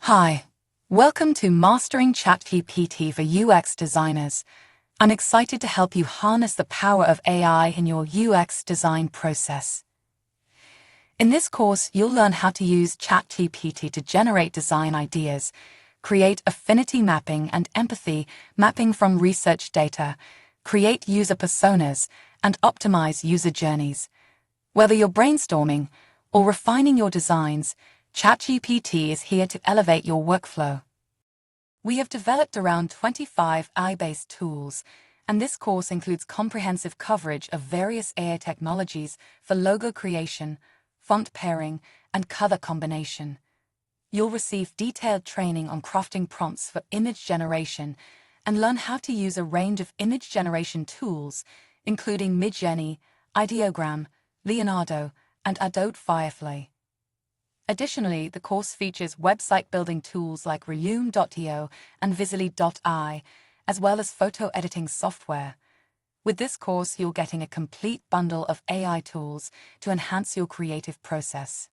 Hi, welcome to Mastering ChatGPT for UX Designers. I'm excited to help you harness the power of AI in your UX design process. In this course, you'll learn how to use ChatGPT to generate design ideas, create affinity mapping and empathy mapping from research data, create user personas, and optimize user journeys. Whether you're brainstorming or refining your designs, ChatGPT is here to elevate your workflow. We have developed around 25 AI-based tools, and this course includes comprehensive coverage of various AI technologies for logo creation, font pairing, and color combination. You'll receive detailed training on crafting prompts for image generation and learn how to use a range of image generation tools, including Midjourney, Ideogram, Leonardo, and Adobe Firefly. Additionally, the course features website building tools like Relume.io and Visily.ai, as well as photo editing software. With this course, you're getting a complete bundle of AI tools to enhance your creative process.